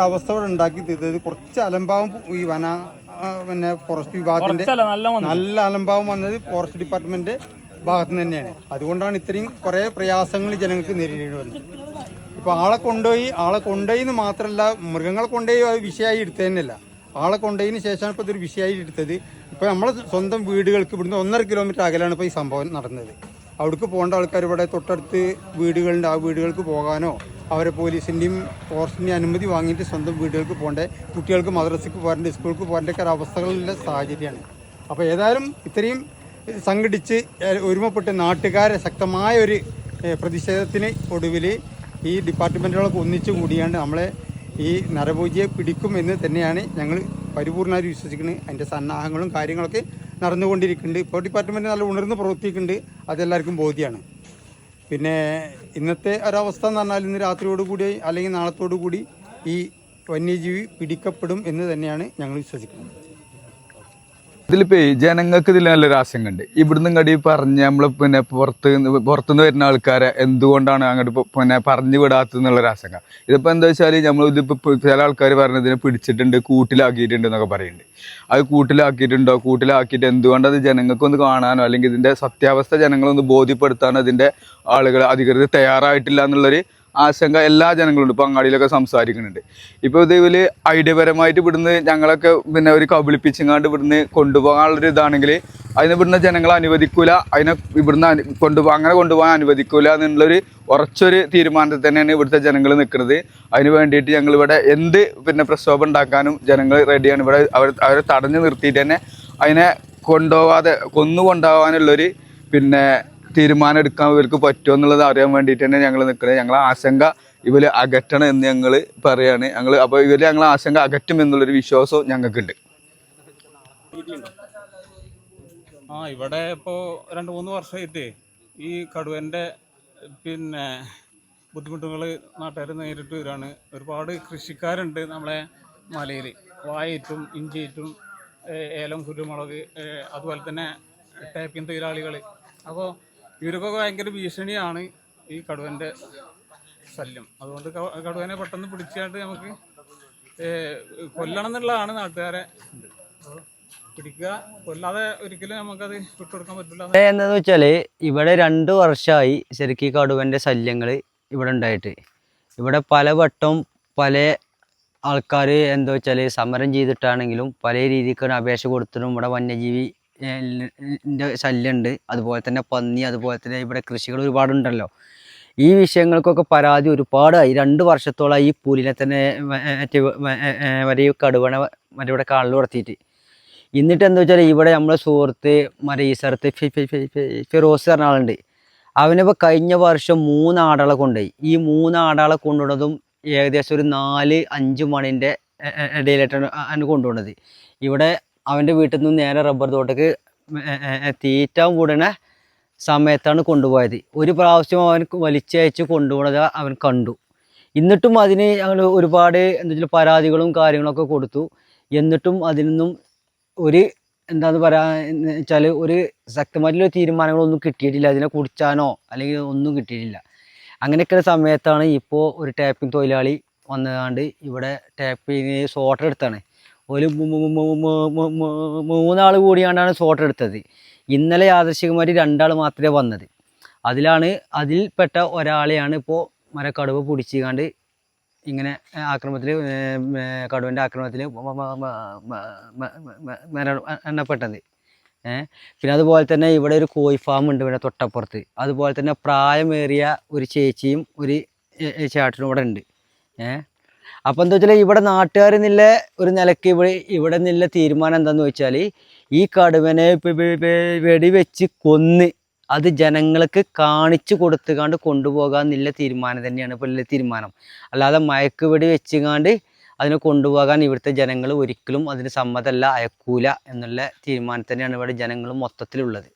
അവസ്ഥ ഉണ്ടാക്കി തീർത്തത് കുറച്ച് അലംഭാവം ഈ പിന്നെ ഫോറസ്റ്റ് വിഭാഗത്തിന്റെ നല്ല അലംഭാവം വന്നത് ഫോറസ്റ്റ് ഡിപ്പാർട്ട്മെന്റ് ഭാഗത്ത് നിന്ന് തന്നെയാണ്. അതുകൊണ്ടാണ് ഇത്രയും കുറെ പ്രയാസങ്ങൾ ജനങ്ങൾക്ക് നേരിടേണ്ടി വന്നത്. ഇപ്പൊ ആളെ കൊണ്ടുപോയി എന്ന് മാത്രമല്ല, മൃഗങ്ങളെ കൊണ്ടുപോയി അത് വിഷയമായി എടുത്തതന്നെയല്ല, ആളെ കൊണ്ടുപോയതിന് ശേഷമാണ് ഇപ്പോൾ ഇതൊരു വിഷയമായി എടുത്തത്. ഇപ്പോൾ നമ്മളെ സ്വന്തം വീടുകൾക്ക് ഇവിടുന്ന് 1.5 കിലോമീറ്റർ അകലാണ് ഇപ്പോൾ ഈ സംഭവം നടന്നത്. അവിടേക്ക് പോകേണ്ട ആൾക്കാർ ഇവിടെ തൊട്ടടുത്ത് വീടുകളുണ്ട്, ആ വീടുകൾക്ക് പോകാനോ അവരെ പോലീസിൻ്റെയും ഫോറസ്റ്റിൻ്റെയും അനുമതി വാങ്ങിയിട്ട് സ്വന്തം വീടുകൾക്ക് പോകേണ്ട, കുട്ടികൾക്ക് മദ്രസയ്ക്ക് പോകേണ്ട, സ്കൂൾക്ക് പോകേണ്ട ഒക്കെ അവസ്ഥകളുള്ള സാഹചര്യമാണ്. അപ്പോൾ ഏതായാലും ഇത്രയും സംഘടിച്ച് ഒരുമപ്പെട്ട് നാട്ടുകാരെ ശക്തമായ ഒരു പ്രതിഷേധത്തിന് ഒടുവിൽ ഈ ഡിപ്പാർട്ട്മെൻറ്റുകളൊക്കെ ഒന്നിച്ചു കൂടിയാണ്ട് നമ്മളെ ഈ നരഭോജിയെ പിടിക്കും എന്ന് തന്നെയാണ് ഞങ്ങൾ പരിപൂർണ്ണമായി വിശ്വസിക്കുന്നത്. അതിൻ്റെ സന്നാഹങ്ങളും കാര്യങ്ങളൊക്കെ നടന്നുകൊണ്ടിരിക്കുന്നുണ്ട്. ഇപ്പോൾ ഡിപ്പാർട്ട്മെൻറ്റ് നല്ല ഉണർന്ന് പ്രവർത്തിക്കുന്നുണ്ട്, അതെല്ലാവർക്കും ബോധ്യമാണ്. പിന്നെ ഇന്നത്തെ ഒരവസ്ഥ എന്ന് പറഞ്ഞാൽ ഇന്ന് രാത്രിയോടുകൂടി അല്ലെങ്കിൽ നാളത്തോടു കൂടി ഈ വന്യജീവി പിടിക്കപ്പെടും എന്ന് തന്നെയാണ് ഞങ്ങൾ വിശ്വസിക്കുന്നത്. ഇതിലിപ്പോ ജനങ്ങൾക്ക് ഇതിൽ നല്ലൊരു ആശങ്കയുണ്ട്. ഇവിടുന്ന് ഇങ്ങോട്ട് പറഞ്ഞ് നമ്മൾ പിന്നെ പുറത്തുനിന്ന് വരുന്ന ആൾക്കാരെ എന്തുകൊണ്ടാണ് അങ്ങോട്ട് പറഞ്ഞു വിടാത്തതെന്നുള്ളൊരു ആശങ്ക. ഇതിപ്പോൾ എന്താ വെച്ചാൽ നമ്മളിതിപ്പോൾ ചില ആൾക്കാർ പറഞ്ഞതിനെ പിടിച്ചിട്ടുണ്ട്, കൂട്ടിലാക്കിയിട്ടുണ്ട് എന്നൊക്കെ പറയുന്നുണ്ട്. അത് കൂട്ടിലാക്കിയിട്ട് എന്തുകൊണ്ട് അത് ജനങ്ങൾക്കൊന്ന് കാണാനോ അല്ലെങ്കിൽ ഇതിൻ്റെ സത്യാവസ്ഥ ജനങ്ങളൊന്ന് ബോധ്യപ്പെടുത്താനോ അതിൻ്റെ ആളുകൾ അധികൃതർ തയ്യാറായിട്ടില്ല എന്നുള്ളൊരു ആശങ്ക എല്ലാ ജനങ്ങളുണ്ട്. ഇപ്പോൾ അങ്ങാടിയിലൊക്കെ സംസാരിക്കുന്നുണ്ട്. ഇപ്പോൾ ഇതേപോലെ ഐഡിയപരമായിട്ട് ഇവിടുന്ന് ഞങ്ങളൊക്കെ പിന്നെ ഒരു കബളിപ്പിച്ചങ്ങാണ്ട് ഇവിടുന്ന് കൊണ്ടുപോകാനുള്ളൊരു ഇതാണെങ്കിൽ അതിന് ഇവിടുന്ന് ജനങ്ങൾ അനുവദിക്കൂല, അതിനെ ഇവിടുന്ന് അങ്ങനെ കൊണ്ടുപോകാൻ അനുവദിക്കൂല എന്നുള്ളൊരു ഉറച്ചൊരു തീരുമാനത്തിൽ തന്നെയാണ് ഇവിടുത്തെ ജനങ്ങൾ നിൽക്കുന്നത്. അതിന് വേണ്ടിയിട്ട് ഞങ്ങളിവിടെ എന്ത് പിന്നെ പ്രക്ഷോഭം ഉണ്ടാക്കാനും ജനങ്ങൾ റെഡിയാണ്. ഇവിടെ അവരെ തടഞ്ഞു നിർത്തിയിട്ട് തന്നെ അതിനെ കൊണ്ടുപോകാനുള്ളൊരു പിന്നെ തീരുമാനം എടുക്കാൻ ഇവർക്ക് പറ്റുമോ എന്നുള്ളത് അറിയാൻ വേണ്ടിയിട്ട് തന്നെ ഞങ്ങൾ നിൽക്കുന്നത്. ഞങ്ങളെ ആശങ്ക ഇവർ അകറ്റണം എന്ന് ഞങ്ങൾ പറയാണ്. അപ്പോൾ ഞങ്ങളെ ആശങ്ക അകറ്റും എന്നുള്ളൊരു വിശ്വാസവും ഞങ്ങൾക്കുണ്ട്. ഇവിടെ ഇപ്പോൾ 2-3 വർഷമായിട്ട് ഈ കടുവൻ്റെ പിന്നെ ബുദ്ധിമുട്ടുകൾ നാട്ടുകാർ നേരിട്ട് വരികയാണ്. ഒരുപാട് കൃഷിക്കാരുണ്ട് നമ്മളെ മലയിൽ, വായറ്റും ഇഞ്ചിയിട്ടും ഏലം, കുരുമുളക്, അതുപോലെ തന്നെ ടേപ്പിംഗ് തൊഴിലാളികൾ. അപ്പോൾ ഇവർക്കൊക്കെ ഭയങ്കര ഭീഷണിയാണ് ഈ കടുവൻ്റെ ശല്യം. അതുകൊണ്ട് കടുവനെ പെട്ടെന്ന് പിടിച്ചായിട്ട് നമുക്ക് കൊല്ലണം എന്നുള്ളതാണ് നാട്ടുകാരെ പിടിക്കുക. കൊല്ലാതെ ഒരിക്കലും നമുക്കത് വിട്ടുകൊടുക്കാൻ പറ്റില്ല. എന്താണെന്ന് വെച്ചാൽ ഇവിടെ 2 വർഷമായി ശരിക്കും കടുവൻ്റെ ശല്യങ്ങൾ ഇവിടെ ഉണ്ടായിട്ട്. ഇവിടെ പലവട്ടം പല ആൾക്കാർ എന്താ വെച്ചാൽ സമരം ചെയ്തിട്ടാണെങ്കിലും പല രീതിക്കാണ് അപേക്ഷ കൊടുത്തിട്ടും ഇവിടെ വന്യജീവി ശല്യമുണ്ട്, അതുപോലെ തന്നെ പന്നി, അതുപോലെ തന്നെ ഇവിടെ കൃഷികൾ ഒരുപാടുണ്ടല്ലോ. ഈ വിഷയങ്ങൾക്കൊക്കെ പരാതി ഒരുപാടായി. 2 വർഷത്തോളം ഈ പുലിനെ തന്നെ വരെ കടുവണ ഇവിടെ കാണൽ നടത്തിയിട്ട്. എന്നിട്ട് എന്താ വെച്ചാൽ ഇവിടെ നമ്മളെ സുഹൃത്ത് ഈ സ്ഥലത്ത് ഫിറോസ് പറഞ്ഞ ആളുണ്ട്. അവനിപ്പോൾ കഴിഞ്ഞ വർഷം 3 ആടുകളെ കൊണ്ടുപോയി. ഈ 3 ആടുകളെ കൊണ്ടുപോകുന്നതും ഏകദേശം ഒരു 4-5 മണിൻ്റെ ഇടയിലായിട്ടാണ് കൊണ്ടുപോകുന്നത്. ഇവിടെ അവൻ്റെ വീട്ടിൽ നിന്ന് നേരെ റബ്ബർ തോട്ടക്ക് തീറ്റ കൂടുന്ന സമയത്താണ് കൊണ്ടുപോയത്. ഒരു പ്രാവശ്യം അവൻ വലിച്ചയച്ച് കൊണ്ടുപോകുന്നത് അവൻ കണ്ടു. എന്നിട്ടും അതിന് ഞങ്ങൾ ഒരുപാട് എന്താ വെച്ചാൽ പരാതികളും കാര്യങ്ങളൊക്കെ കൊടുത്തു. എന്നിട്ടും അതിനൊന്നും ഒരു എന്താണെന്ന് പറയാന്ന് വെച്ചാൽ ഒരു ശക്തമായിട്ടുള്ള തീരുമാനങ്ങളൊന്നും കിട്ടിയിട്ടില്ല. അതിനെ കുടിച്ചാനോ അല്ലെങ്കിൽ ഒന്നും കിട്ടിയിട്ടില്ല. അങ്ങനെയൊക്കെയുള്ള സമയത്താണ് ഇപ്പോൾ ഒരു ടാപ്പിംഗ് തൊഴിലാളി വന്നുകൊണ്ട് ഇവിടെ ടാപ്പിങ് ഷോട്ടർ എടുത്താണ്. ഒരു 3 ആൾ കൂടിയാണ്ടാണ് ഷോട്ടർ എടുത്തത്. ഇന്നലെ യാദൃശ്ചികമായിട്ട് 2 ആൾ മാത്രമേ വന്നത്. അതിൽപ്പെട്ട ഒരാളെയാണ് ഇപ്പോൾ മരക്കടുവ പിടിച്ചുകൊണ്ട് ഇങ്ങനെ കടുവൻ്റെ ആക്രമണത്തിൽ എണ്ണപ്പെട്ടത്. പിന്നെ അതുപോലെ തന്നെ ഇവിടെ ഒരു കോഴി ഫാം ഉണ്ട് ഇവിടെ തൊട്ടപ്പുറത്ത്. അതുപോലെ തന്നെ പ്രായമേറിയ ഒരു ചേച്ചിയും ഒരു ചേട്ടനും ഇവിടെ ഉണ്ട്. അപ്പോൾ എന്താ വെച്ചാൽ ഇവിടെ നാട്ടുകാർ എന്നുള്ള ഒരു നിലയ്ക്ക് ഇവിടെ നിന്നുള്ള തീരുമാനം എന്താണെന്ന് വെച്ചാൽ ഈ കടുവനെ വെടിവെച്ച് കൊന്ന് അത് ജനങ്ങൾക്ക് കാണിച്ചു കൊടുത്തുകൊണ്ട് കൊണ്ടുപോകാമെന്നുള്ള തീരുമാനം തന്നെയാണ് ഇപ്പോൾ ഉള്ള തീരുമാനം. അല്ലാതെ മയക്കുവെടി വെച്ചുകൊണ്ട് അതിനെ കൊണ്ടുപോകാൻ ഇവിടുത്തെ ജനങ്ങൾ ഒരിക്കലും അതിന് സമ്മതമല്ല, അയക്കൂല എന്നുള്ള തീരുമാനം തന്നെയാണ് ഇവിടെ ജനങ്ങൾ മൊത്തത്തിലുള്ളത്.